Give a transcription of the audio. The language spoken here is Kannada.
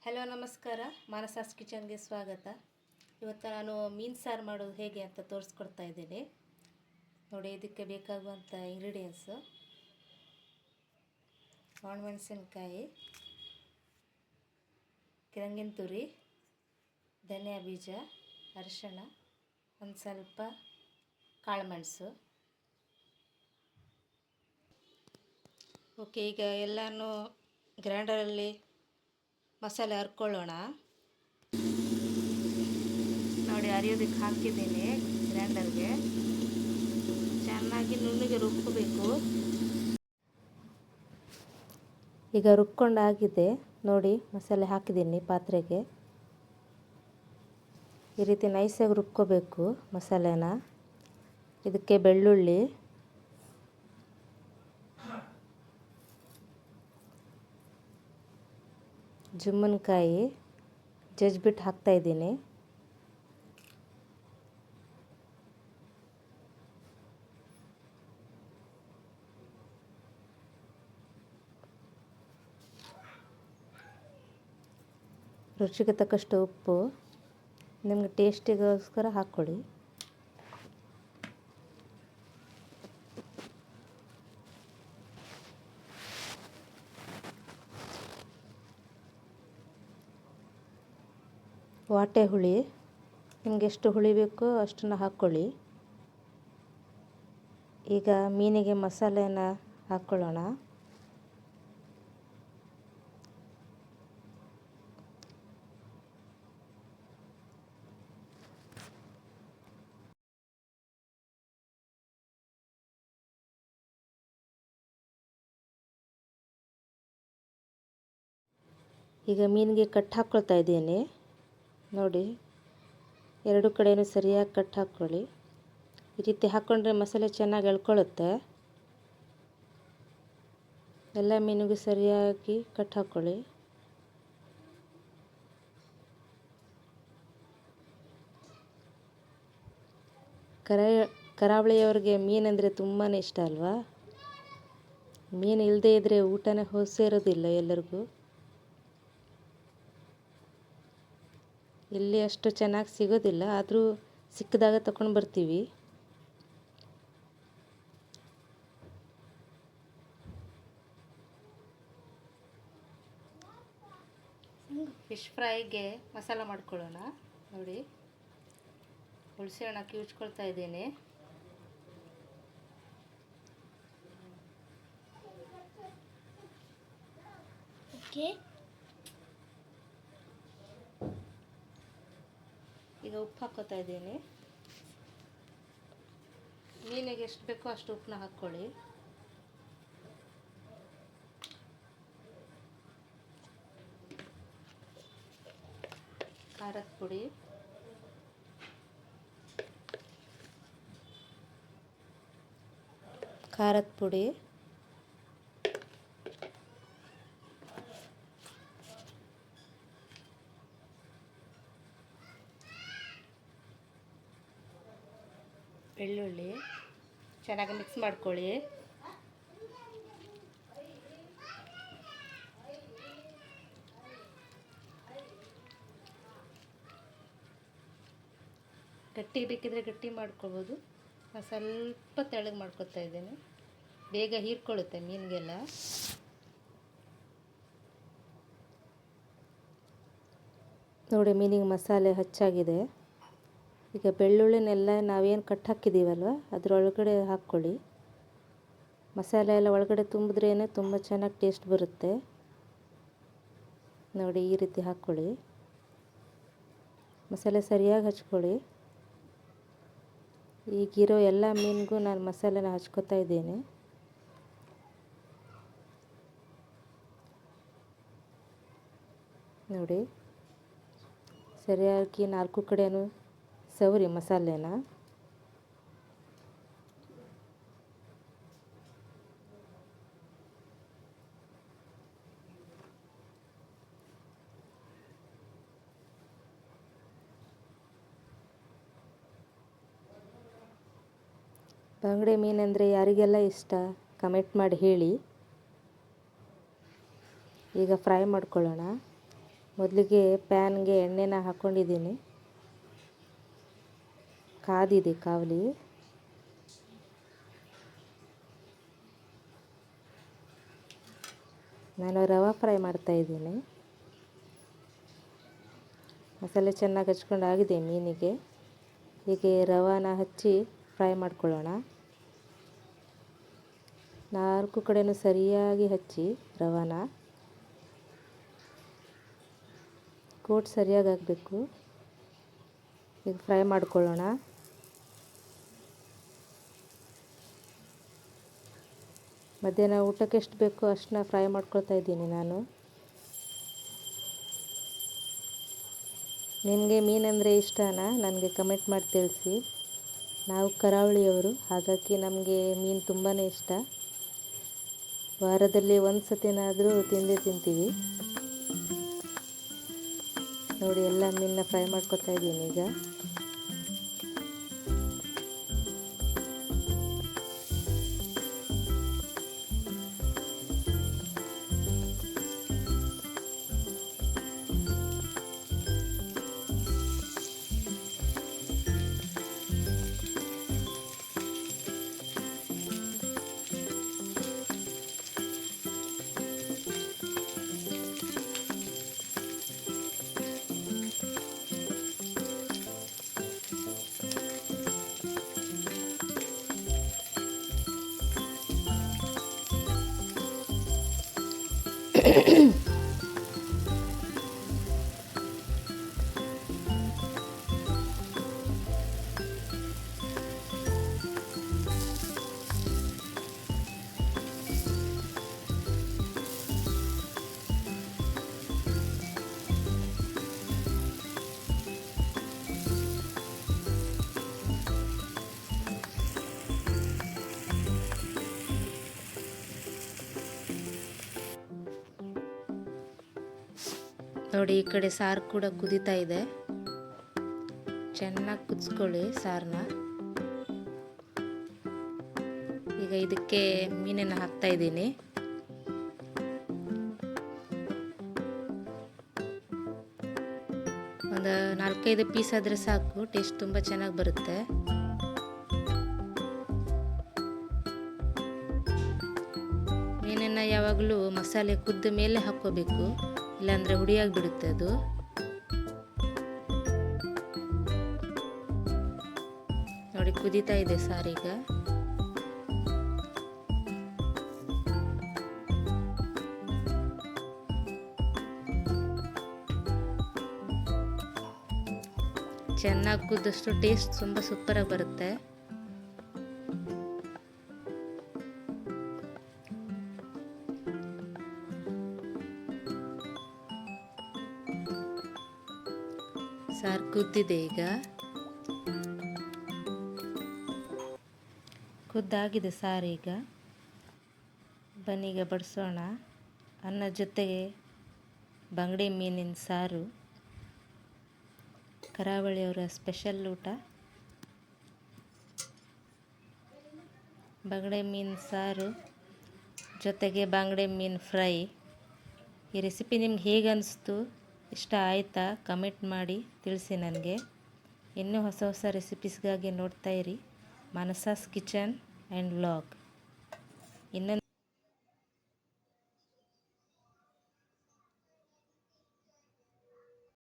ಹಲೋ ನಮಸ್ಕಾರ, ಮಾನಸಾಸ್ ಕಿಚನ್ಗೆ ಸ್ವಾಗತ. ಇವತ್ತು ನಾನು ಮೀನು ಸಾರು ಮಾಡೋದು ಹೇಗೆ ಅಂತ ತೋರಿಸ್ಕೊಡ್ತಾ ಇದ್ದೀನಿ ನೋಡಿ. ಇದಕ್ಕೆ ಬೇಕಾಗುವಂಥ ಇಂಗ್ರೀಡಿಯೆಂಟ್ಸು: ಒಣಮೆಣಸಿನ್ಕಾಯಿ, ಕಿರಂಗಿನ ತುರಿ, ಧನಿಯಾ ಬೀಜ, ಅರಿಶಿಣ, ಒಂದು ಸ್ವಲ್ಪ ಕಾಳುಮೆಣಸು. ಓಕೆ, ಈಗ ಎಲ್ಲನೂ ಗ್ರೈಂಡರಲ್ಲಿ ಮಸಾಲೆ ಹರ್ಕೊಳ್ಳೋಣ. ನೋಡಿ, ಅರಿಯೋದಕ್ಕೆ ಹಾಕಿದ್ದೀನಿ ಗ್ರೈಂಡರ್ಗೆ. ಚೆನ್ನಾಗಿ ನುಣ್ಣಗೆ ರುಬ್ಕೋಬೇಕು. ಈಗ ರುಬ್ಕೊಂಡಾಗಿದೆ ನೋಡಿ. ಮಸಾಲೆ ಹಾಕಿದ್ದೀನಿ ಪಾತ್ರೆಗೆ. ಈ ರೀತಿ ನೈಸಾಗಿ ರುಬ್ಕೋಬೇಕು ಮಸಾಲೆನ. ಇದಕ್ಕೆ ಬೆಳ್ಳುಳ್ಳಿ, ಜುಮ್ಮನಕಾಯಿ ಜಜ್ಜಿಬಿಟ್ಟು ಹಾಕ್ತಾಯಿದ್ದೀನಿ. ರುಚಿಗೆ ತಕ್ಕಷ್ಟು ಉಪ್ಪು, ನಿಮಗೆ ಟೇಸ್ಟಿಗೋಸ್ಕರ ಹಾಕ್ಕೊಳ್ಳಿ. ವಾಟೆ ಹುಳಿ, ನಿಮಗೆ ಎಷ್ಟು ಹುಳಿ ಬೇಕೋ ಅಷ್ಟನ್ನು ಹಾಕ್ಕೊಳ್ಳಿ. ಈಗ ಮೀನಿಗೆ ಮಸಾಲೆನ ಹಾಕ್ಕೊಳ್ಳೋಣ. ಈಗ ಮೀನಿಗೆ ಕಟ್ ಹಾಕ್ಕೊಳ್ತಾ ಇದ್ದೀನಿ ನೋಡಿ. ಎರಡು ಕಡೆಯೂ ಸರಿಯಾಗಿ ಕಟ್ ಹಾಕ್ಕೊಳ್ಳಿ. ಈ ರೀತಿ ಹಾಕ್ಕೊಂಡ್ರೆ ಮಸಾಲೆ ಚೆನ್ನಾಗಿ ಎಳ್ಕೊಳ್ಳುತ್ತೆ. ಎಲ್ಲ ಮೀನಿಗೂ ಸರಿಯಾಗಿ ಕಟ್ ಹಾಕ್ಕೊಳ್ಳಿ. ಕರಾವಳಿಯವರಿಗೆ ಮೀನೆಂದರೆ ತುಂಬಾ ಇಷ್ಟ ಅಲ್ವಾ? ಮೀನು ಇಲ್ಲದೇ ಇದ್ದರೆ ಊಟನೇ ಸೇರೋದಿಲ್ಲ ಎಲ್ಲರಿಗೂ. ಇಲ್ಲಿ ಅಷ್ಟು ಚೆನ್ನಾಗಿ ಸಿಗೋದಿಲ್ಲ, ಆದರೂ ಸಿಕ್ಕಿದಾಗ ತಗೊಂಡು ಬರ್ತೀವಿ. ಫಿಶ್ ಫ್ರೈಗೆ ಮಸಾಲ ಮಾಡ್ಕೊಳ್ಳೋಣ ನೋಡಿ. ಹುಣಸೆಹಣ್ಣು ಹಾಕಿ ಉಜ್ಕೊಳ್ತಾ ಇದ್ದೀನಿ. ಓಕೆ, ಈಗ ಉಪ್ಪು ಹಾಕ್ಕೋತಾ ಇದ್ದೀನಿ. ಮೀನಿಗೆ ಎಷ್ಟು ಬೇಕೋ ಅಷ್ಟು ಉಪ್ಪನ್ನ ಹಾಕ್ಕೊಳ್ಳಿ. ಖಾರದ ಪುಡಿ, ಬೆಳ್ಳುಳ್ಳಿ ಚೆನ್ನಾಗಿ ಮಿಕ್ಸ್ ಮಾಡ್ಕೊಳ್ಳಿ. ಗಟ್ಟಿ ಬೇಕಿದ್ರೆ ಗಟ್ಟಿ ಮಾಡ್ಕೊಳ್ಬೋದು. ನಾನು ಸ್ವಲ್ಪ ತೆಳ್ಳಗೆ ಮಾಡ್ಕೊತಾ ಇದ್ದೇನೆ, ಬೇಗ ಹೀರ್ಕೊಳ್ಳುತ್ತೆ ಮೀನಿಗೆಲ್ಲ. ನೋಡಿ, ಮೀನಿಗೆ ಮಸಾಲೆ ಹಚ್ಚಾಗಿದೆ. ಈಗ ಬೆಳ್ಳುಳ್ಳಿನೆಲ್ಲ ನಾವೇನು ಕಟ್ ಹಾಕಿದ್ದೀವಲ್ವ ಅದರೊಳಗಡೆ ಹಾಕ್ಕೊಳ್ಳಿ. ಮಸಾಲೆ ಎಲ್ಲ ಒಳಗಡೆ ತುಂಬಿದ್ರೇ ತುಂಬ ಚೆನ್ನಾಗಿ ಟೇಸ್ಟ್ ಬರುತ್ತೆ ನೋಡಿ. ಈ ರೀತಿ ಹಾಕ್ಕೊಳ್ಳಿ. ಮಸಾಲೆ ಸರಿಯಾಗಿ ಹಚ್ಕೊಳ್ಳಿ. ಈಗಿರೋ ಎಲ್ಲ ಮೀನಿಗೂ ನಾನು ಮಸಾಲೆನ ಹಚ್ಕೋತಾ ಇದ್ದೇನೆ. ನೋಡಿ, ಸರಿಯಾಗಿ 4 ಕಡೆಯೂ ಸವರಿ ಮಸಾಲೆನ. ಬಂಗಡೆ ಮೀನೆಂದರೆ ಯಾರಿಗೆಲ್ಲ ಇಷ್ಟ ಕಮೆಂಟ್ ಮಾಡಿ ಹೇಳಿ. ಈಗ ಫ್ರೈ ಮಾಡ್ಕೊಳ್ಳೋಣ. ಮೊದಲಿಗೆ ಪ್ಯಾನ್ಗೆ ಎಣ್ಣೆನ ಹಾಕ್ಕೊಂಡಿದ್ದೀನಿ, ಕಾದಿದೆ ಕಾವಲಿ. ನಾನು ರವೆ ಫ್ರೈ ಮಾಡ್ತಾಯಿದ್ದೀನಿ. ಮಸಾಲೆ ಚೆನ್ನಾಗಿ ಹಚ್ಕೊಂಡು ಆಗಿದೆ ಮೀನಿಗೆ. ಹೀಗೆ ರವಾನ ಹಚ್ಚಿ ಫ್ರೈ ಮಾಡ್ಕೊಳ್ಳೋಣ. 4 ಕಡೆನೂ ಸರಿಯಾಗಿ ಹಚ್ಚಿ ರವಾನ ಕೋಟ್ ಸರಿಯಾಗಿ ಆಗಬೇಕು. ಈಗ ಫ್ರೈ ಮಾಡ್ಕೊಳ್ಳೋಣ. ಮಧ್ಯಾಹ್ನ ಊಟಕ್ಕೆ ಎಷ್ಟು ಬೇಕೋ ಅಷ್ಟನ್ನ ಫ್ರೈ ಮಾಡ್ಕೊಳ್ತಾ ಇದ್ದೀನಿ ನಾನು. ನಿಮಗೆ ಮೀನಂದರೆ ಇಷ್ಟನಾ? ನನಗೆ ಕಮೆಂಟ್ ಮಾಡಿ ತಿಳಿಸಿ. ನಾವು ಕರಾವಳಿಯವರು, ಹಾಗಾಗಿ ನಮಗೆ ಮೀನು ತುಂಬಾ ಇಷ್ಟ. ವಾರದಲ್ಲಿ ಒಂದು ಸತಿನಾದರೂ ತಿಂದೇ ತಿಂತೀವಿ. ನೋಡಿ, ಎಲ್ಲ ಮೀನನ್ನ ಫ್ರೈ ಮಾಡ್ಕೊತಾ ಇದ್ದೀನಿ ಈಗ. ನೋಡಿ, ಈ ಕಡೆ ಸಾರು ಕೂಡ ಕುದೀತಾ ಇದೆ. ಚೆನ್ನಾಗಿ ಕುದಿಸ್ಕೊಳ್ಳಿ ಸಾರನ್ನ. ಈಗ ಇದಕ್ಕೆ ಮೀನನ್ನು ಹಾಕ್ತಾ ಇದ್ದೀನಿ. ಒಂದು 4-5 ಪೀಸ್ ಆದರೆ ಸಾಕು, ಟೇಸ್ಟ್ ತುಂಬ ಚೆನ್ನಾಗಿ ಬರುತ್ತೆ. ಮೀನನ್ನು ಯಾವಾಗಲೂ ಮಸಾಲೆ ಕುದ್ದ ಮೇಲೆ ಹಾಕ್ಕೋಬೇಕು, ಇಲ್ಲಾಂದರೆ ಹುಡಿಯಾಗಿ ಬಿಡುತ್ತೆ ಅದು. ನೋಡಿ, ಕುದೀತಾ ಇದೆ ಸಾರೀಗ. ಚೆನ್ನಾಗಿ ಕುದ್ದಷ್ಟು ಟೇಸ್ಟ್ ತುಂಬ ಸೂಪರಾಗಿ ಬರುತ್ತೆ. ಸಾರು ಕುದ್ದಿದೆ ಈಗ. ಕುದ್ದಾಗಿದೆ ಸಾರು ಈಗ. ಬನ್ನೀಗ ಬಡಿಸೋಣ. ಅನ್ನದ ಜೊತೆಗೆ ಬಂಗಡೆ ಮೀನಿನ ಸಾರು, ಕರಾವಳಿಯವರ ಸ್ಪೆಷಲ್ ಊಟ. ಬಂಗಡೆ ಮೀನು ಸಾರು ಜೊತೆಗೆ ಬಂಗಡೆ ಮೀನು ಫ್ರೈ. ಈ ರೆಸಿಪಿ ನಿಮ್ಗೆ ಹೇಗೆ ಅನಿಸ್ತು, ಇಷ್ಟ ಆಯಿತಾ? ಕಮೆಂಟ್ ಮಾಡಿ ತಿಳಿಸಿ ನನಗೆ. ಇನ್ನೂ ಹೊಸ ಹೊಸ ರೆಸಿಪೀಸ್ಗಾಗಿ ನೋಡ್ತಾ ಇರಿ ಮಾನಸಾಸ್ ಕಿಚನ್ ಆ್ಯಂಡ್ ವ್ಲಾಗ್. ಇನ್ನೊಂದು